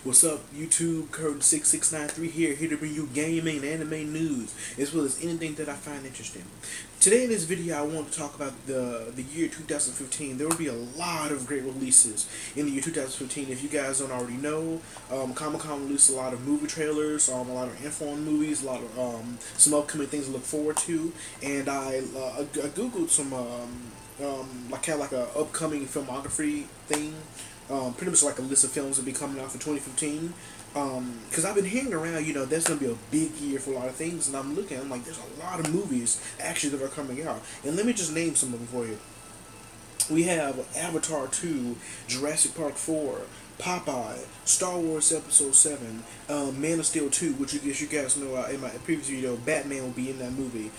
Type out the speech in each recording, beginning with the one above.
What's up, YouTube? Curtain6693 here to bring you gaming and anime news, as well as anything that I find interesting. Today in this video, I want to talk about the year 2015. There will be a lot of great releases in the year 2015. If you guys don't already know, Comic-Con released a lot of movie trailers, a lot of info on movies, a lot of some upcoming things to look forward to, and I googled some like kind of like a upcoming filmography thing. Pretty much like a list of films that will be coming out for 2015. Because I've been hearing around, there's going to be a big year for a lot of things, and I'm like, there's a lot of movies actually that are coming out. And let me just name some of them for you. We have Avatar 2, Jurassic Park 4, Popeye, Star Wars Episode 7, Man of Steel 2, which I guess you guys know in my previous video, Batman will be in that movie.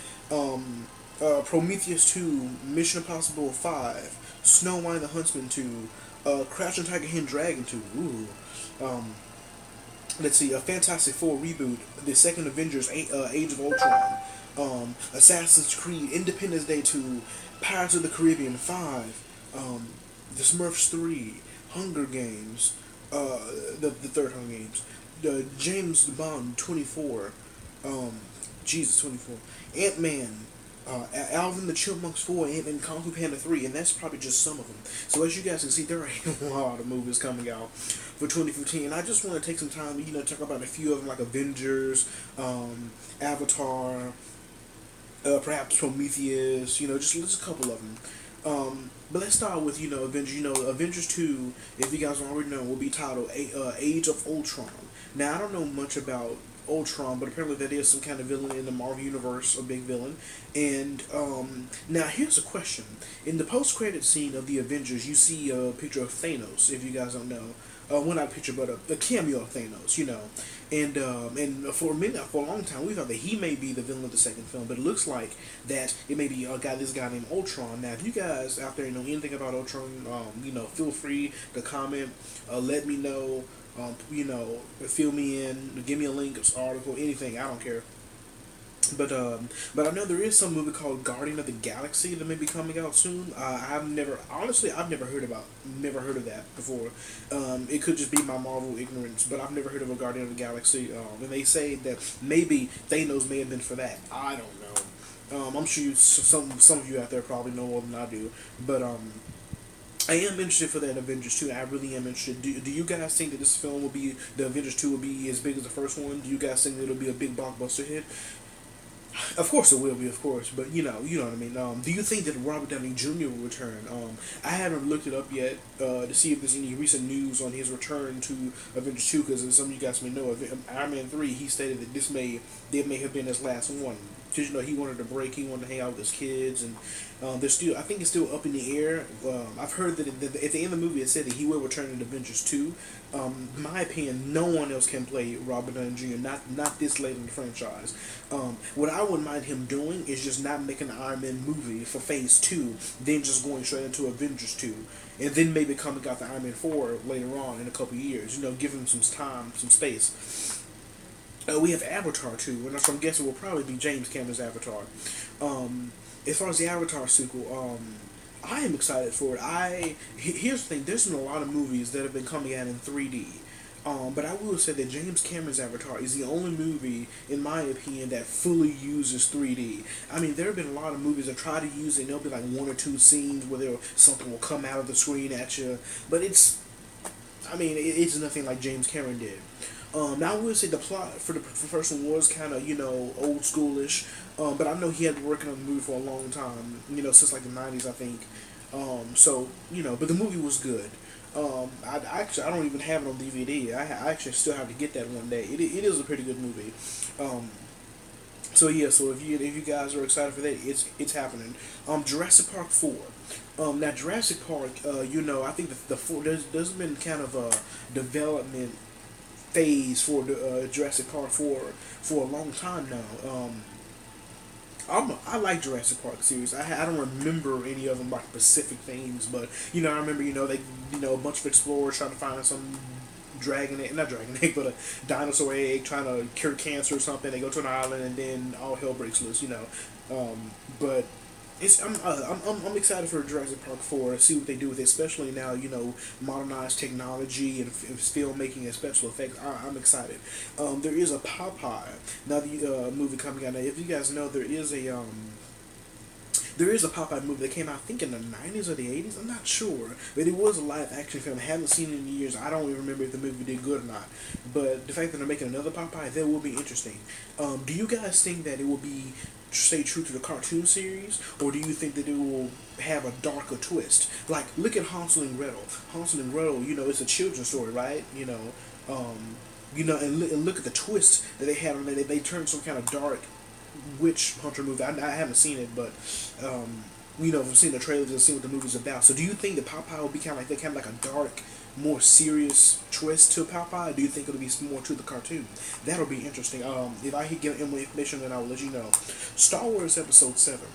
Prometheus 2, Mission Impossible 5, Snow White and the Huntsman 2, Crouching Tiger, Hidden Dragon 2. Ooh. Let's see, a Fantastic Four reboot, the second Avengers, Age of Ultron, Assassin's Creed, Independence Day 2, Pirates of the Caribbean 5, The Smurfs 3, Hunger Games, the third Hunger Games, James Bond 24, 24, Ant-Man, Alvin the Chipmunks 4, and Kung Fu Panda 3, and that's probably just some of them. So as you guys can see, there are a lot of movies coming out for 2015, and I just want to take some time to, talk about a few of them, like Avengers, Avatar, perhaps Prometheus, just a couple of them. But let's start with, Avengers. Avengers 2, if you guys don't already know, will be titled Age of Ultron. Now, I don't know much about Ultron, but apparently that is some kind of villain in the Marvel Universe, a big villain. And now here's a question. In the post-credit scene of the Avengers, you see a picture of Thanos, if you guys don't know. Well, not a picture, but a cameo of Thanos, And for a long time, we thought that he may be the villain of the second film, but it looks like that it may be this guy named Ultron. Now, if you guys out there know anything about Ultron, feel free to comment, let me know. Fill me in, give me a link, article, anything. I don't care. But I know there is some movie called Guardian of the Galaxy that may be coming out soon. I've never heard of that before. It could just be my Marvel ignorance, but I've never heard of a Guardian of the Galaxy. And they say that maybe Thanos may have been for that. I don't know. I'm sure some of you out there probably know more than I do, but I am interested for that Avengers 2. I really am interested. Do you guys think that this film the Avengers 2 will be as big as the first one? Do you guys think it'll be a big blockbuster hit? Of course it will be, of course, but you know what I mean. Do you think that Robert Downey Jr. will return? I haven't looked it up yet to see if there's any recent news on his return to Avengers 2, because as some of you guys may know, Iron Man 3, he stated that this may have been his last one. Because he wanted a break, he wanted to hang out with his kids, and I think it's still up in the air. I've heard that at the end of the movie it said that he will return in Avengers 2. In my opinion, no one else can play Robert Downey Jr., not this late in the franchise. What I wouldn't mind him doing is just not making an Iron Man movie for Phase 2, then just going straight into Avengers 2, and then maybe coming out the Iron Man 4 later on in a couple of years, give him some time, some space. We have Avatar 2, and I'm guessing will probably be James Cameron's Avatar. As far as the Avatar sequel, I am excited for it. Here's the thing, there's been a lot of movies that have been coming out in 3D. But I will say that James Cameron's Avatar is the only movie, in my opinion, that fully uses 3D. I mean, there have been a lot of movies that try to use it, and there'll be like one or two scenes where something will come out of the screen at you, but it's nothing like James Cameron did. Now I will say the plot for the first one was kind of, old schoolish, but I know he had been working on the movie for a long time, since like the 90s, I think. But the movie was good. I don't even have it on DVD. I actually still have to get that one day. It is a pretty good movie. So if you guys are excited for that, it's happening. Jurassic Park 4. Now Jurassic Park, I think there's been kind of a development phase for the Jurassic Park for a long time now. I like Jurassic Park series. I don't remember any of them like specific things, but I remember they a bunch of explorers trying to find some not dragon egg, but a dinosaur egg trying to cure cancer or something. They go to an island and then all hell breaks loose. But I'm excited for Jurassic Park 4 to see what they do with it, especially now, modernized technology and filmmaking and special effects. I'm excited. There is a Popeye, now the movie coming out. Now, if you guys know, there is a Popeye movie that came out, I think, in the 90s or the 80s. I'm not sure. But it was a live action film. I haven't seen it in years. I don't even remember if the movie did good or not. But the fact that they're making another Popeye, that will be interesting. Do you guys think that it will be stay true to the cartoon series, or do you think that it will have a darker twist? Like, look at Hansel and Gretel. Hansel and Gretel, it's a children's story, right? And look at the twist that they had on it. They turned some kind of dark witch hunter movie. I haven't seen it, but I've seen the trailers and seen what the movie's about. So, do you think that Popeye will be kind of like a dark, more serious twist to Popeye? Or do you think it'll be more to the cartoon? That'll be interesting. If I could get more information, then I will let you know. Star Wars Episode 7.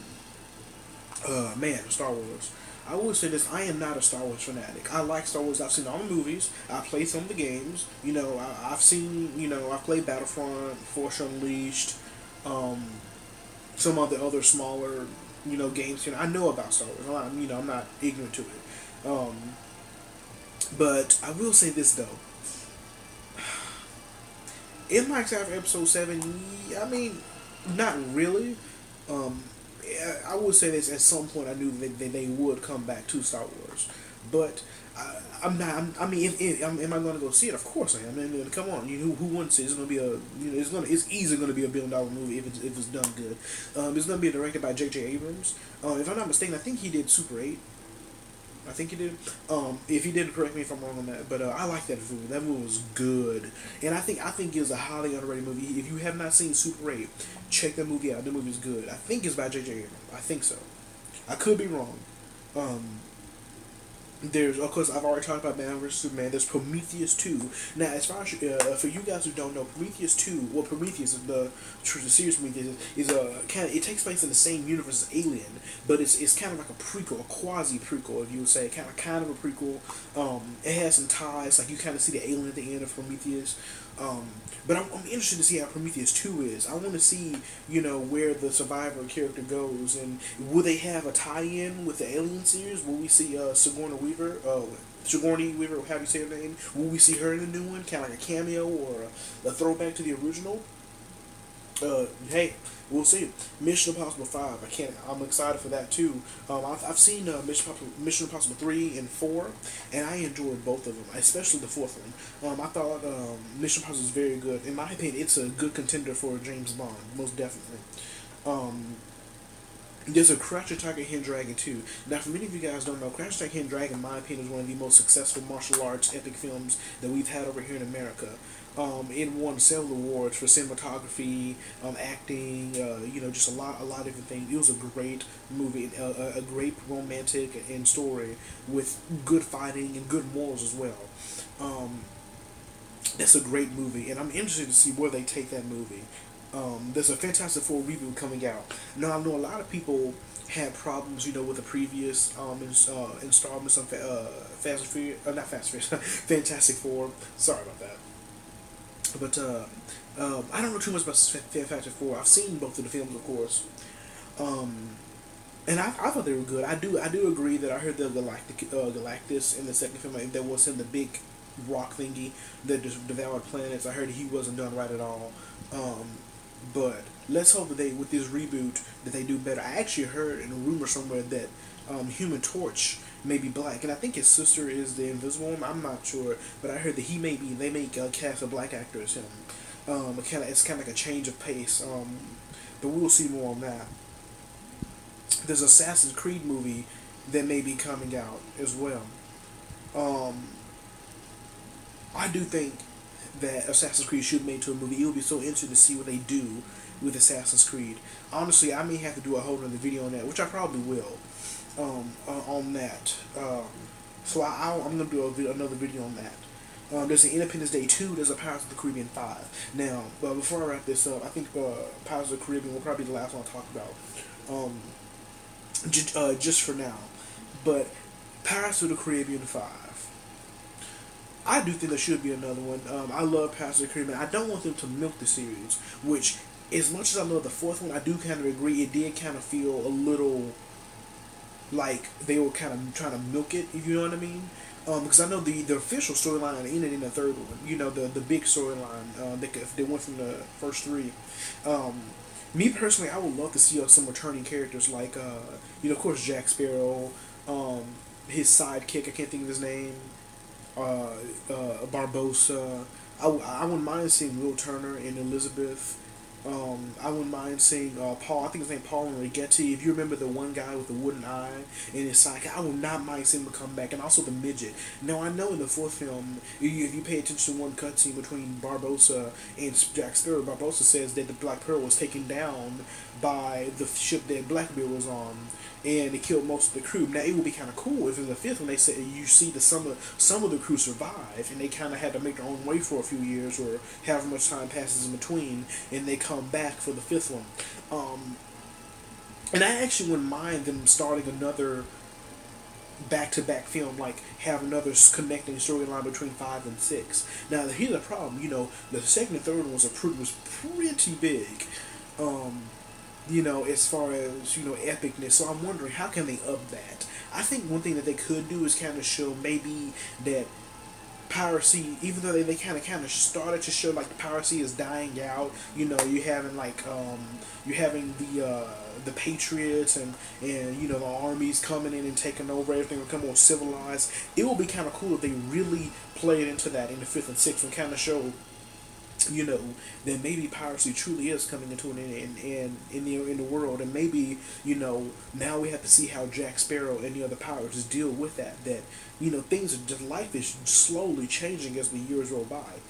Man, Star Wars. I will say this: I am not a Star Wars fanatic. I like Star Wars. I've seen all the movies. I played some of the games. I've seen. I played Battlefront, Force Unleashed, some of the other smaller, games. I know about Star Wars. I'm not ignorant to it. But I will say this though. Am I excited for Episode 7? I mean, not really. I would say this at some point. I knew that they would come back to Star Wars, but I'm not. I mean, am I going to go see it? Of course I am. I mean, come on. Who wouldn't see it? It's going to be it's easily going to be $1 billion movie if it's done good. It's going to be directed by J.J. Abrams. If I'm not mistaken, I think he did Super 8. I think he did. If he did, correct me if I'm wrong on that. But I like that movie. That movie was good, and I think it's a highly underrated movie. If you have not seen Super 8, check that movie out. The movie is good. I think it's by J.J. Abrams. I think so. I could be wrong. There's, of course, I've already talked about Batman vs Superman. There's Prometheus 2. Now, as far as for you guys who don't know, Prometheus 2, well, Prometheus, the series Prometheus is it takes place in the same universe as Alien, but it's kind of like a prequel, a quasi prequel, if you would say, kind of a prequel. It has some ties, like you kind of see the alien at the end of Prometheus. But I'm interested to see how Prometheus 2 is. I want to see, where the survivor character goes, and will they have a tie-in with the Alien series? Will we see Sigourney Weaver, how do you say her name? Will we see her in the new one, kind of like a cameo or a throwback to the original? Hey, we'll see. Mission Impossible 5. I'm excited for that too. I've seen Mission Impossible 3 and 4, and I enjoyed both of them, especially the fourth one. I thought Mission Impossible was very good. In my opinion, it's a good contender for James Bond, most definitely. There's a Crouching Tiger, Hidden Dragon 2. Now, for many of you guys don't know, Crouching Tiger, Hidden Dragon, in my opinion, is one of the most successful martial arts epic films that we've had over here in America. It won several awards for cinematography, acting, just a lot of different things. It was a great movie, a great romantic and story with good fighting and good morals as well. That's a great movie, and I'm interested to see where they take that movie. There's a Fantastic Four reboot coming out. Now, I know a lot of people had problems, with the previous installments of Fast and Furious, not Fast and Furious, Fantastic Four. Sorry about that. But I don't know too much about Fantastic Four. I've seen both of the films, of course, and I thought they were good. I do agree that I heard the Galactus in the second film, that was in the big rock thingy that just devoured planets. I heard he wasn't done right at all. But let's hope that with this reboot that they do better. I actually heard in a rumor somewhere that Human Torch may be black, and I think his sister is the Invisible Woman. I'm not sure, but I heard that they may cast a black actor as him. It's kind of like a change of pace. But we'll see more on that. There's an Assassin's Creed movie that may be coming out as well. I do think that Assassin's Creed should be made to a movie. It would be so interesting to see what they do with Assassin's Creed. Honestly, I may have to do a whole other video on that, which I probably will. On that. So I'm going to do another video on that. There's an Independence Day 2, there's a Pirates of the Caribbean 5. Now, before I wrap this up, I think Pirates of the Caribbean will probably be the last one I'll talk about. Just for now. But Pirates of the Caribbean 5. I do think there should be another one. I love Pirates of the Caribbean. I don't want them to milk the series, which, as much as I love the fourth one, I do kind of agree it did kind of feel a little like they were kind of trying to milk it, if you know what I mean. Because I know the official storyline ended in the third one. You know, the big storyline. They went from the first three. Um, Me personally, I would love to see some returning characters like of course Jack Sparrow, um, his sidekick. I can't think of his name. Barbosa. I wouldn't mind seeing Will Turner and Elizabeth. I wouldn't mind seeing Paul. I think his name Paul and Rigetti. If you remember the one guy with the wooden eye and his sidekick, I would not mind seeing him come back, and also the midget. Now I know in the fourth film, if you pay attention to one cutscene between Barbosa and Jack Sparrow, Barbosa says that the Black Pearl was taken down by the ship that Blackbeard was on, and it killed most of the crew. Now it would be kind of cool if in the fifth one they said you see the some of the crew survive, and they kind of had to make their own way for a few years or however much time passes in between, and they come back for the fifth one. And I actually wouldn't mind them starting another back-to-back film, like have another connecting storyline between 5 and 6. Now here's the problem, the second and third one was pretty big. As far as, epicness. So I'm wondering, how can they up that? I think one thing that they could do is kind of show maybe that piracy, even though they kind of started to show like the piracy is dying out. You having the Patriots and the armies coming in and taking over everything, become more civilized. It will be kind of cool if they really played into that in the fifth and sixth and kind of show that maybe piracy truly is coming into an end in the world, and maybe now we have to see how Jack Sparrow and the other pirates deal with that things are just, life is slowly changing as the years roll by,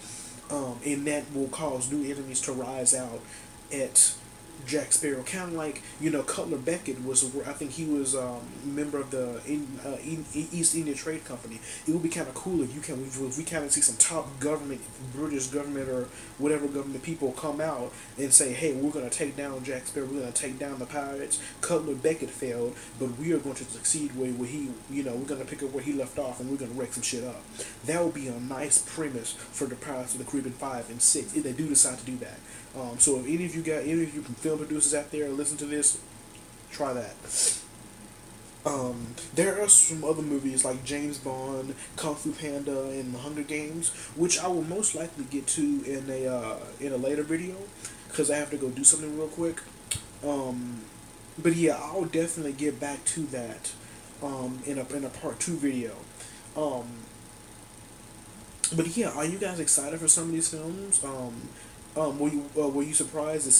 and that will cause new enemies to rise out at Jack Sparrow, kind of like Cutler Beckett was. I think he was a member of the East India Trade Company. It would be kind of cool if we kind of see some top government, British government or whatever government people come out and say, hey, we're going to take down Jack Sparrow, we're going to take down the pirates. Cutler Beckett failed, but we are going to succeed where he, we're going to pick up where he left off, and we're going to wreck some shit up. That would be a nice premise for the Pirates of the Caribbean 5 and 6 if they do decide to do that. So if any of you film producers out there listen to this, try that. There are some other movies like James Bond, Kung Fu Panda, and The Hunger Games, which I will most likely get to in a later video, because I have to go do something real quick. But yeah, I'll definitely get back to that in a part 2 video. But yeah, are you guys excited for some of these films? Were you surprised that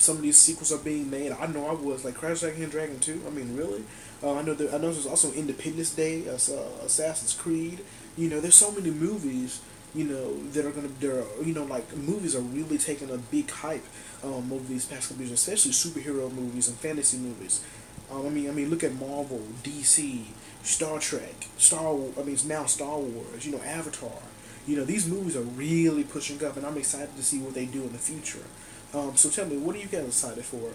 some of these sequels are being made? I know I was, like Crash Dragon Dragon 2. I mean, really? I know there's also Independence Day, Assassin's Creed. There's so many movies. That are like movies are really taking a big hype over these past couple years, especially superhero movies and fantasy movies. Look at Marvel, DC, Star Trek, it's now Star Wars. Avatar. These movies are really pushing up, and I'm excited to see what they do in the future. So tell me, what are you guys excited for?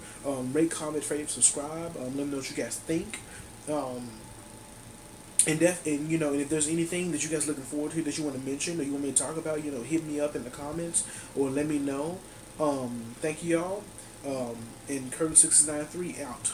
Rate, comment, favorite, subscribe. Let me know what you guys think. And if there's anything that you guys looking forward to that you want to mention or you want me to talk about, hit me up in the comments or let me know. Thank you, y'all. And Curtis 693 out.